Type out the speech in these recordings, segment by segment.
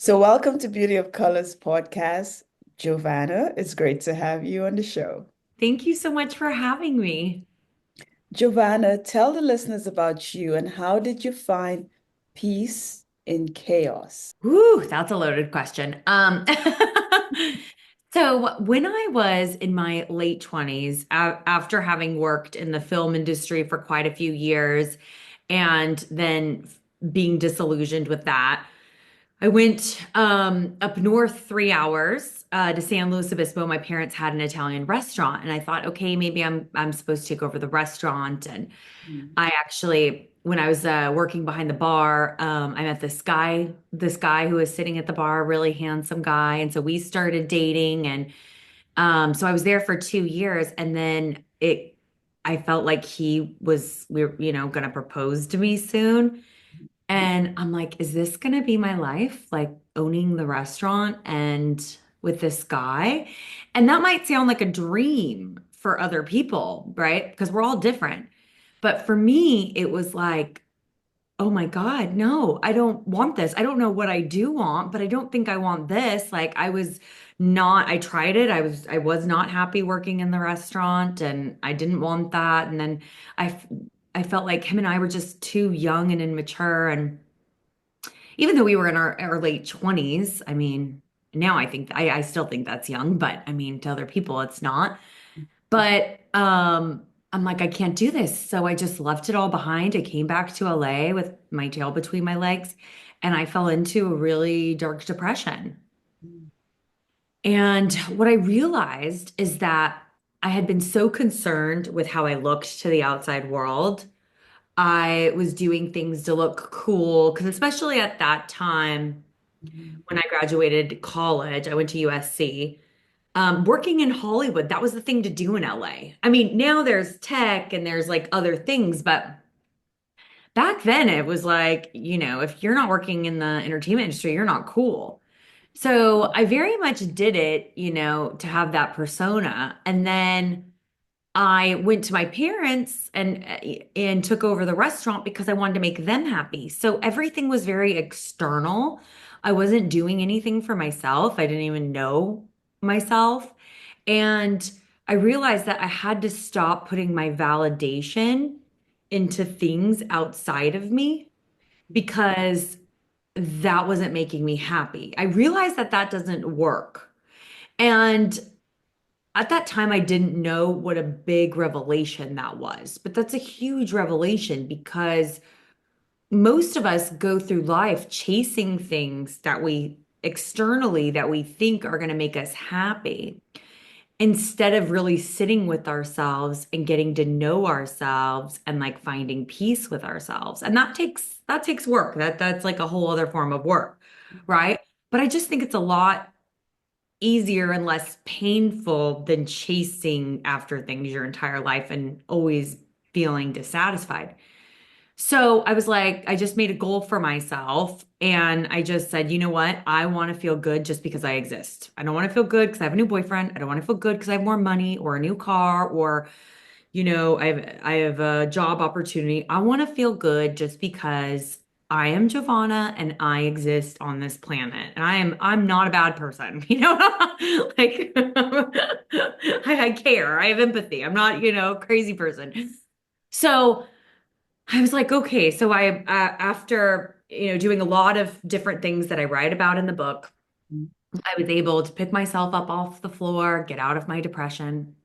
So, welcome to Beauty of Colors podcast. Giovanna, it's great to have you on the show. Thank you so much for having me. Giovanna, tell the listeners about you and how did you find peace in chaos? Whew, that's a loaded question. So when I was in my late 20s, after having worked in the film industry for quite a few years and then being disillusioned with that, I went up north 3 hours to San Luis Obispo. My parents had an Italian restaurant, and I thought, okay, maybe I'm supposed to take over the restaurant. And Mm. I actually, when I was working behind the bar, I met this guy who was sitting at the bar, really handsome guy, and so we started dating, and so I was there for 2 years, and then I felt like we were, gonna propose to me soon. And I'm like, is this going to be my life? Like owning the restaurant and with this guy? And that might sound like a dream for other people, right? Because we're all different. But for me, it was like, oh my God, no, I don't want this. I don't know what I do want, but I don't think I want this. Like I tried it. I was not happy working in the restaurant and I didn't want that. And then I, I felt like him and I were just too young and immature. And even though we were in our late 20s, I mean, now I still think that's young, but I mean, to other people, it's not. But I'm like, I can't do this. So I just left it all behind. I came back to LA with my tail between my legs, and I fell into a really dark depression. And what I realized is that I had been so concerned with how I looked to the outside world. I was doing things to look cool, because especially at that time, when I graduated college, I went to USC. Working in Hollywood, that was the thing to do in LA. I mean, now there's tech and there's like other things, but back then it was like, if you're not working in the entertainment industry, you're not cool. So I very much did it, to have that persona. And then I went to my parents and took over the restaurant because I wanted to make them happy. So everything was very external. I wasn't doing anything for myself. I didn't even know myself. And I realized that I had to stop putting my validation into things outside of me because that wasn't making me happy. I realized that that doesn't work. And at that time, I didn't know what a big revelation that was, but that's a huge revelation because most of us go through life chasing things that we think are going to make us happy instead of really sitting with ourselves and getting to know ourselves and like finding peace with ourselves. And that takes work. That's like a whole other form of work, right? But I just think it's a lot easier and less painful than chasing after things your entire life and always feeling dissatisfied. So I was like, I just made a goal for myself and I just said, you know what? I want to feel good just because I exist. I don't want to feel good because I have a new boyfriend. I don't want to feel good because I have more money or a new car or, I have a job opportunity. I want to feel good just because I am Giovanna and I exist on this planet. And I'm not a bad person, like I care. I have empathy. I'm not, a crazy person. So I was like, okay, so after, doing a lot of different things that I write about in the book, I was able to pick myself up off the floor, get out of my depression.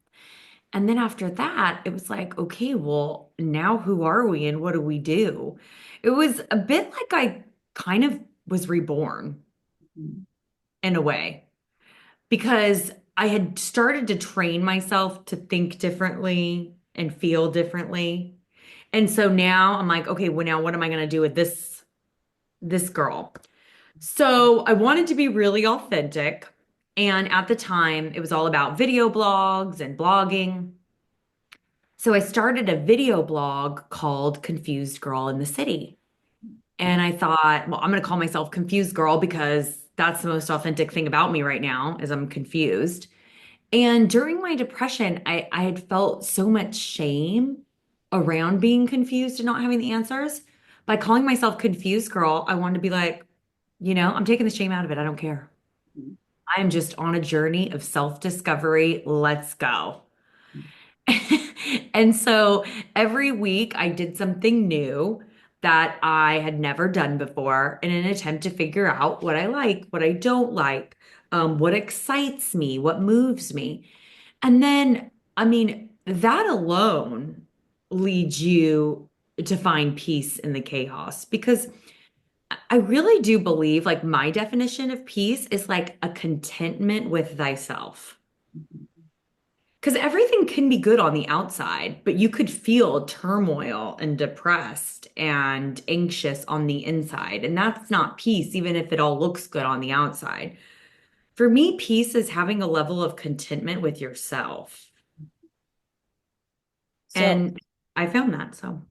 And then after that, it was like, okay, well, now who are we and what do we do? It was a bit like I kind of was reborn in a way because I had started to train myself to think differently and feel differently. And so now I'm like, okay, well, now what am I going to do with this girl? So I wanted to be really authentic. And at the time, it was all about video blogs and blogging. So I started a video blog called Confused Girl in the City. And I thought, well, I'm going to call myself Confused Girl because that's the most authentic thing about me right now is I'm confused. And during my depression, I had felt so much shame around being confused and not having the answers. By calling myself Confused Girl, I wanted to be like, I'm taking the shame out of it. I don't care. Mhm. I am just on a journey of self-discovery. Let's go. And so every week I did something new that I had never done before in an attempt to figure out what I like, what I don't like, what excites me, what moves me. And then, I mean, that alone leads you to find peace in the chaos because I really do believe like my definition of peace is like a contentment with thyself. Because everything can be good on the outside, but you could feel turmoil and depressed and anxious on the inside. And that's not peace, even if it all looks good on the outside. For me, peace is having a level of contentment with yourself. So, And I found that. So,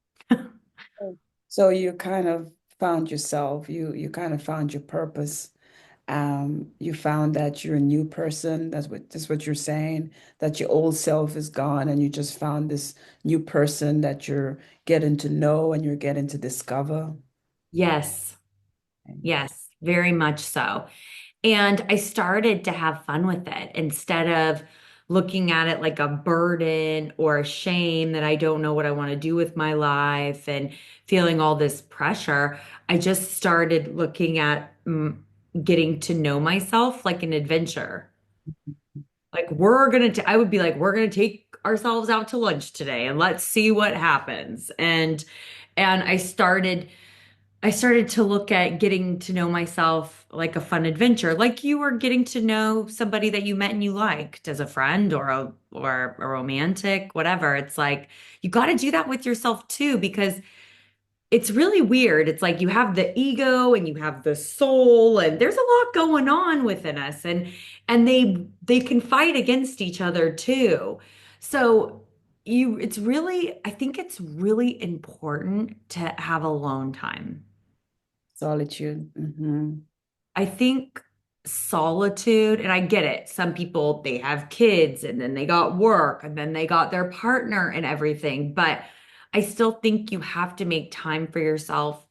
so you kind of found yourself, you kind of found your purpose. You found that you're a new person. That's what you're saying, that your old self is gone and you just found this new person that you're getting to know and you're getting to discover. yes, yes, very much so. And I started to have fun with it instead of looking at it like a burden or a shame that I don't know what I want to do with my life and feeling all this pressure. I just started looking at getting to know myself like an adventure. Like I would be like, we're gonna take ourselves out to lunch today and let's see what happens. And I started to look at getting to know myself like a fun adventure, like you were getting to know somebody that you met and you liked as a friend or a romantic, whatever. It's like you got to do that with yourself too, because it's really weird. It's like you have the ego and you have the soul, and there's a lot going on within us, and they can fight against each other too. So I think it's really important to have alone time. Solitude. Hmm. I think solitude, and I get it. Some people, they have kids and then they got work and then they got their partner and everything. But I still think you have to make time for yourself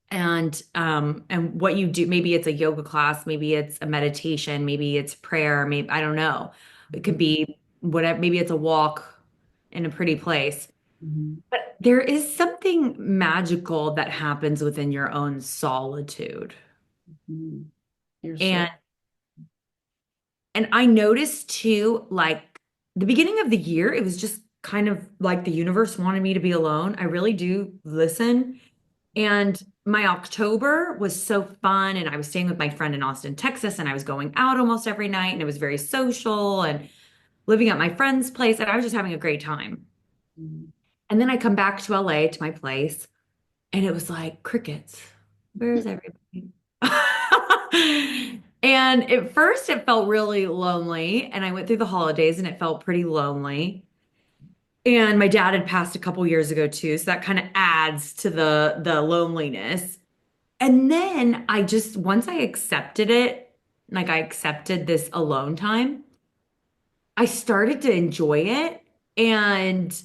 and what you do. Maybe it's a yoga class, maybe it's a meditation, maybe it's prayer, maybe I don't know. It could be whatever, maybe it's a walk in a pretty place. Hmm. But there is something magical that happens within your own solitude. Hmm. You're so. And And I noticed too, like the beginning of the year, it was just kind of like the universe wanted me to be alone. I really do listen. And my October was so fun. And I was staying with my friend in Austin, Texas, and I was going out almost every night. And it was very social and living at my friend's place. And I was just having a great time. Mhm. And then I come back to LA to my place, and it was like crickets. Where is everybody? And at first it felt really lonely, and I went through the holidays and it felt pretty lonely. And my dad had passed a couple years ago too, so that kind of adds to the loneliness. And then I just once I accepted it, like I accepted this alone time, I started to enjoy it, and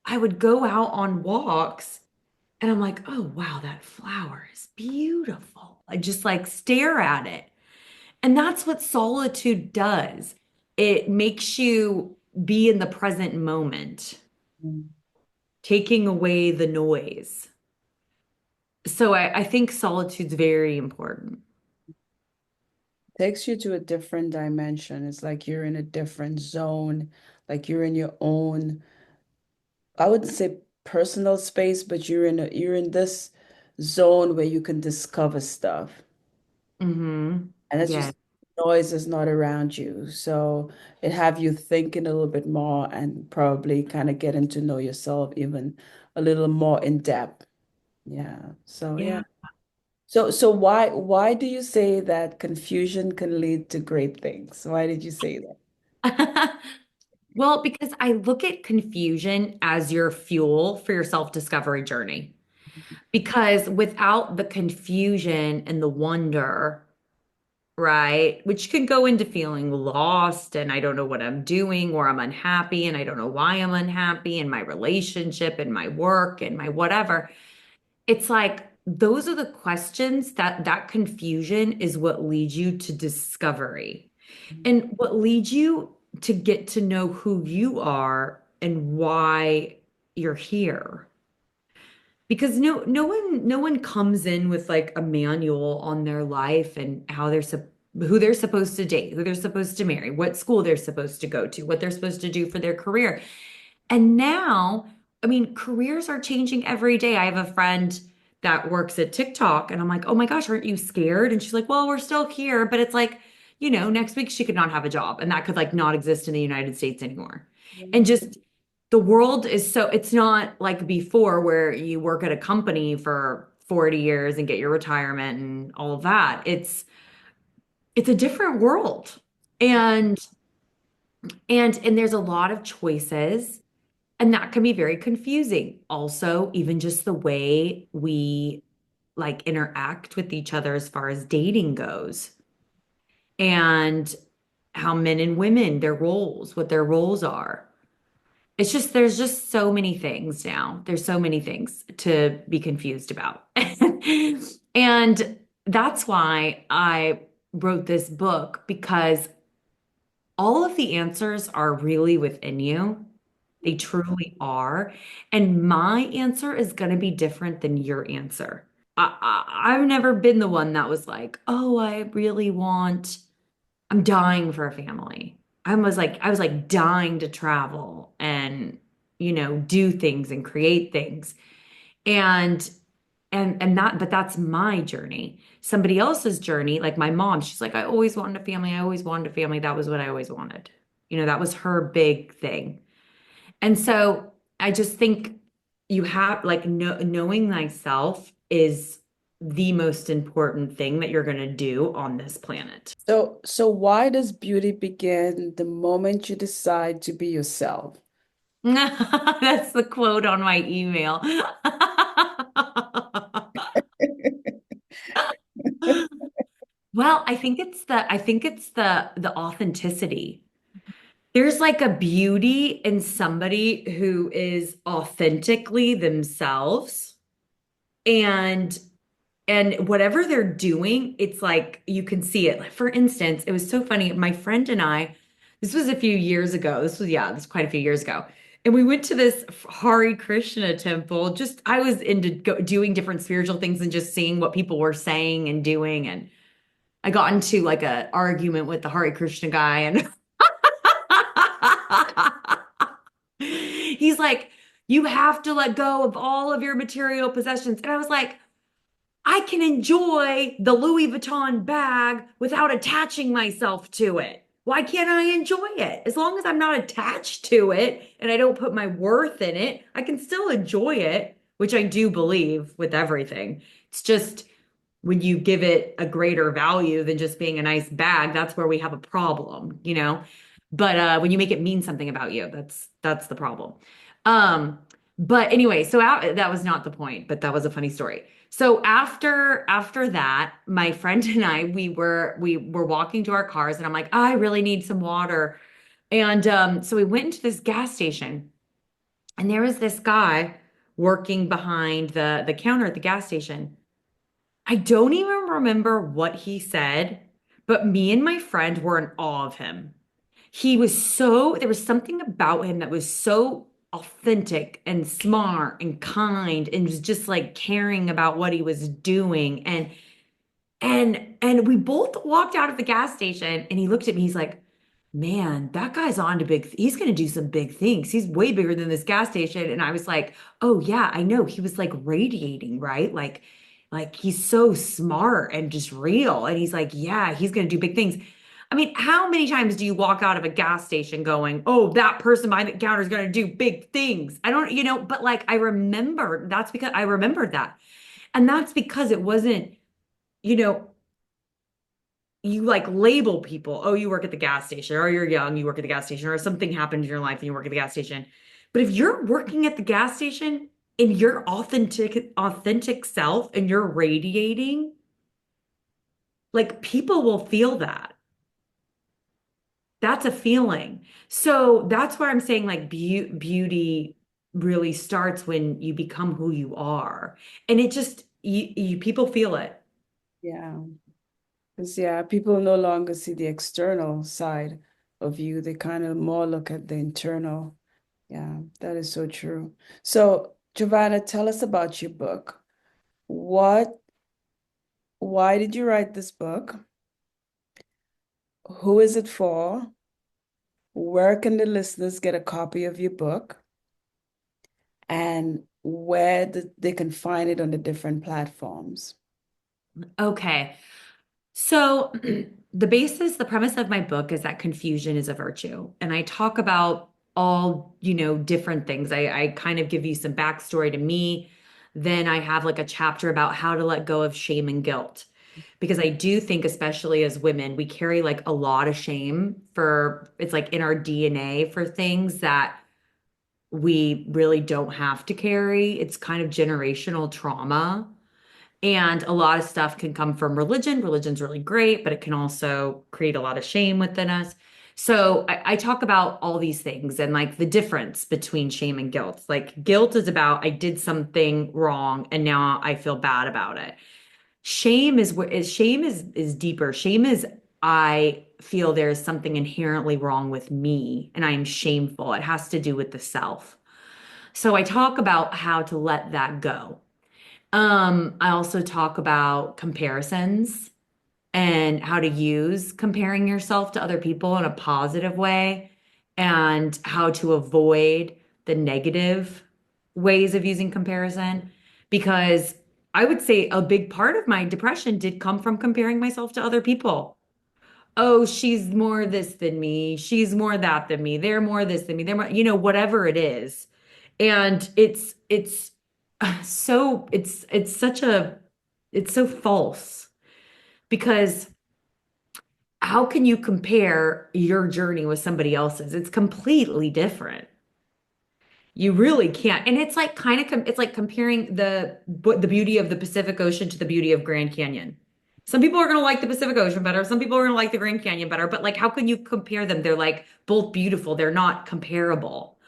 I would go out on walks and I'm like, "Oh, wow, that flower is beautiful." I just like stare at it. And that's what solitude does. It makes you be in the present moment, taking away the noise. So I think solitude's very important. Takes you to a different dimension. It's like you're in a different zone, like you're in your own, I wouldn't say personal space, but you're in this zone where you can discover stuff. And it's Yeah. just noise is not around you. So it have you thinking a little bit more and probably kind of getting to know yourself even a little more in depth. Yeah. So yeah. Yeah. So why do you say that confusion can lead to great things? Why did you say that? Well, because I look at confusion as your fuel for your self-discovery journey. Because without the confusion and the wonder, right? Which could go into feeling lost and I don't know what I'm doing, or I'm unhappy and I don't know why I'm unhappy in my relationship and my work and my whatever. It's like those are the questions that confusion is what leads you to discovery. And what leads you to get to know who you are and why you're here. Because no one comes in with like a manual on their life and who they're supposed to date, who they're supposed to marry, what school they're supposed to go to, what they're supposed to do for their career. And now, I mean, careers are changing every day. I have a friend that works at TikTok, and I'm like, oh my gosh, aren't you scared? And she's like, well, we're still here, but it's like, next week she could not have a job, and that could like not exist in the United States anymore. And just the world is so, it's not like before where you work at a company for 40 years and get your retirement and all of that. It's a different world. And and there's a lot of choices. And that can be very confusing. Also, even just the way we like interact with each other as far as dating goes, and how men and women, their roles, what their roles are. It's just, there's just so many things now. There's so many things to be confused about. And that's why I wrote this book, because all of the answers are really within you. They truly are. And my answer is going to be different than your answer. I've never been the one that was like, oh, I'm dying for a family. I was like dying to travel and, do things and create things. And but that's my journey. Somebody else's journey, like my mom, she's like, I always wanted a family. I always wanted a family. That was what I always wanted. That was her big thing. And so I just think you have like knowing thyself is the most important thing that you're going to do on this planet. So why does beauty begin the moment you decide to be yourself? That's the quote on my email. Well, I think it's the authenticity. There's like a beauty in somebody who is authentically themselves, and whatever they're doing, it's like you can see it. Like, for instance, it was so funny. My friend and I, this was a few years ago. This was quite a few years ago. And we went to this Hare Krishna temple. Just, I was into doing different spiritual things and just seeing what people were saying and doing. And I got into like a argument with the Hare Krishna guy, and he's like, you have to let go of all of your material possessions. And I was like, I can enjoy the Louis Vuitton bag without attaching myself to it. Why can't I enjoy it? As long as I'm not attached to it and I don't put my worth in it, I can still enjoy it, which I do believe with everything. It's just when you give it a greater value than just being a nice bag, that's where we have a problem. But when you make it mean something about you, that's the problem. Um, but anyway, so that was not the point, but that was a funny story. So after that, my friend and I, we were walking to our cars, and I'm like, I really need some water. And so we went into this gas station, and there was this guy working behind the counter at the gas station. I don't even remember what he said, but me and my friend were in awe of him. There was something about him that was so authentic and smart and kind and was just like caring about what he was doing. And we both walked out of the gas station, and he looked at me, he's like, man, that guy's on to he's gonna do some big things. He's way bigger than this gas station. And I was like, oh yeah, I know. He was like radiating, right? Like he's so smart and just real. And he's like, yeah, he's gonna do big things. I mean, how many times do you walk out of a gas station going, oh, that person behind the counter is gonna do big things? I don't, but like that's because I remembered that. And that's because it wasn't, you know, you like label people. Oh, you work at the gas station, or you're young, you work at the gas station, or something happened in your life and you work at the gas station. But if you're working at the gas station in your authentic self and you're radiating, like people will feel that. That's a feeling. So that's why I'm saying like beauty really starts when you become who you are. And it just people feel it. Yeah. Because, yeah, people no longer see the external side of you. They kind of more look at the internal. Yeah, that is so true. So, Giovanna, tell us about your book. What, why did you write this book? Who is it for? Where can the listeners get a copy of your book? And where they can find it on the different platforms? Okay. So the premise of my book is that confusion is a virtue. And I talk about all, different things. I kind of give you some backstory to me. Then I have like a chapter about how to let go of shame and guilt. Because I do think, especially as women, we carry like a lot of shame it's like in our DNA for things that we really don't have to carry. It's kind of generational trauma. And a lot of stuff can come from religion. Religion's really great, but it can also create a lot of shame within us. So I talk about all these things and like the difference between shame and guilt. Like guilt is about I did something wrong and now I feel bad about it. Shame is deeper. Shame is I feel there is something inherently wrong with me and I am shameful. It has to do with the self. So I talk about how to let that go. I also talk about comparisons and how to use comparing yourself to other people in a positive way and how to avoid the negative ways of using comparison. Because I would say a big part of my depression did come from comparing myself to other people. Oh, she's more this than me. She's more that than me. They're more this than me. They're more, whatever it is. And it's it's such a it's so false because how can you compare your journey with somebody else's? It's completely different. You really can't. And it's like kind of it's like comparing the beauty of the Pacific Ocean to the beauty of Grand Canyon. Some people are going to like the Pacific Ocean better. Some people are going to like the Grand Canyon better. But like, how can you compare them? They're like both beautiful. They're not comparable.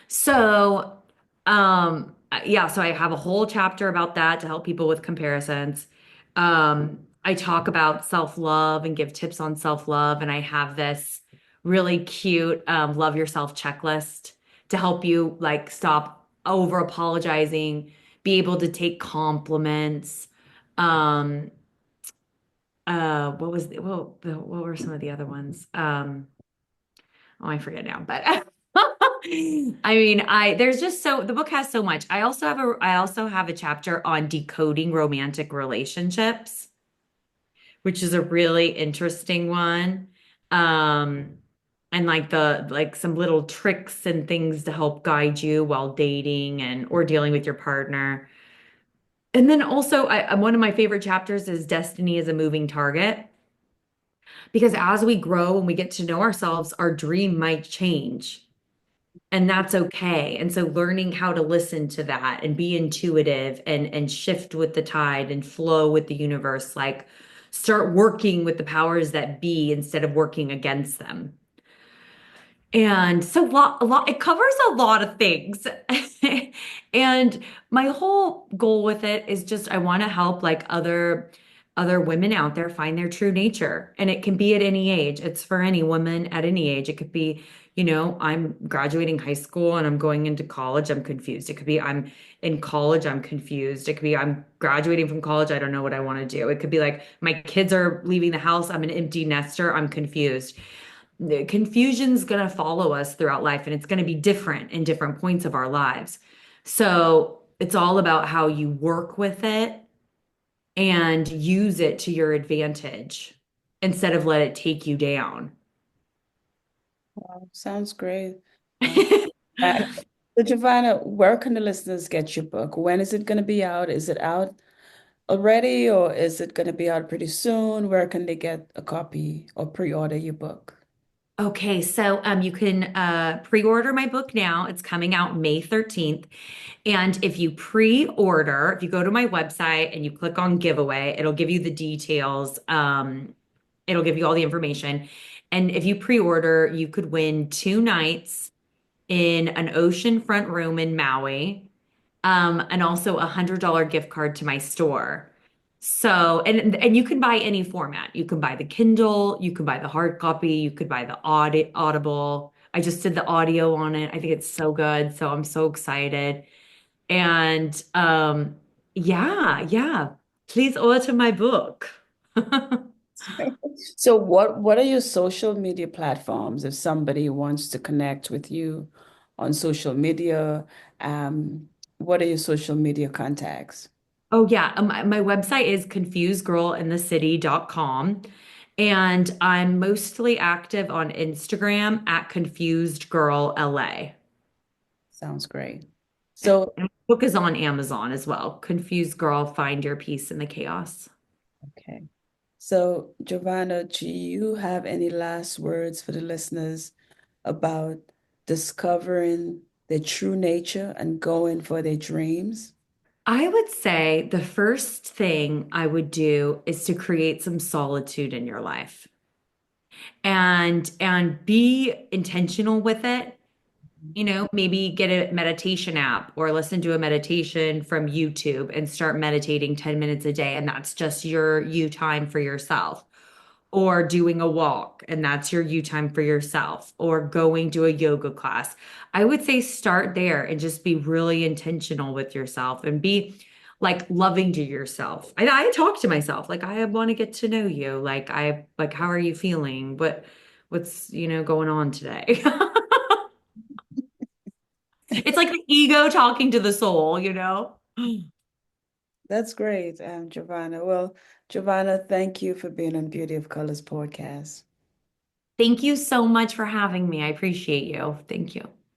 So, yeah, so I have a whole chapter about that to help people with comparisons. I talk about self-love and give tips on self-love, and I have this really cute love yourself checklist to help you like stop over apologizing, be able to take compliments. Um, what were some of the other ones? Oh, I forget now, but I mean, there's just the book has so much. I also have a chapter on decoding romantic relationships, which is a really interesting one. Um, and like some little tricks and things to help guide you while dating and or dealing with your partner. And then also one of my favorite chapters is Destiny is a Moving Target. Because as we grow and we get to know ourselves, our dream might change. And that's okay. And so learning how to listen to that and be intuitive and shift with the tide and flow with the universe, like start working with the powers that be instead of working against them. And so it covers a lot of things. And my whole goal with it is just I want to help like other women out there find their true nature. And it can be at any age. It's for any woman at any age. It could be, I'm graduating high school and I'm going into college, I'm confused. It could be I'm in college, I'm confused. It could be I'm graduating from college, I don't know what I want to do. It could be like my kids are leaving the house, I'm an empty nester, I'm confused. The confusion's going to follow us throughout life and it's going to be different in different points of our lives. So it's all about how you work with it and use it to your advantage instead of let it take you down. Wow, sounds great. Uh, uh, so Giovanna, where can the listeners get your book? When is it going to be out? Is it out already, or is it going to be out pretty soon? Where can they get a copy or pre-order your book? Okay, so you can pre-order my book now. It's coming out May 13th. And if you pre-order, if you go to my website and you click on giveaway, it'll give you the details. It'll give you all the information. And if you pre-order, you could win 2 nights in an oceanfront room in Maui. and also $100 gift card to my store. So, and you can buy any format. You can buy the Kindle, you can buy the hard copy, you could buy the Audible. I just did the audio on it. I think it's so good. So I'm so excited. And yeah, yeah. Please order my book. So what are your social media platforms if somebody wants to connect with you on social media? What are your social media contacts? Oh yeah, my website is confusedgirlinthecity.com and I'm mostly active on Instagram at confusedgirlla. Sounds great. Yeah. So, And my book is on Amazon as well. Confused Girl, Find Your Peace in the Chaos. okay. So, Giovanna, do you have any last words for the listeners about discovering their true nature and going for their dreams? I would say the first thing I would do is to create some solitude in your life and be intentional with it. You know, maybe get a meditation app or listen to a meditation from YouTube and start meditating 10 minutes a day. And that's just your you time for yourself. Or doing a walk and that's your you time for yourself. Or going to a yoga class. I would say start there and just be really intentional with yourself and be like loving to yourself. I talk to myself like I want to get to know you. Like how are you feeling? What's going on today? It's like the ego talking to the soul, you know? That's great, Giovanna. Well, Giovanna, thank you for being on Beauty of Colors podcast. Thank you so much for having me. I appreciate you. Thank you.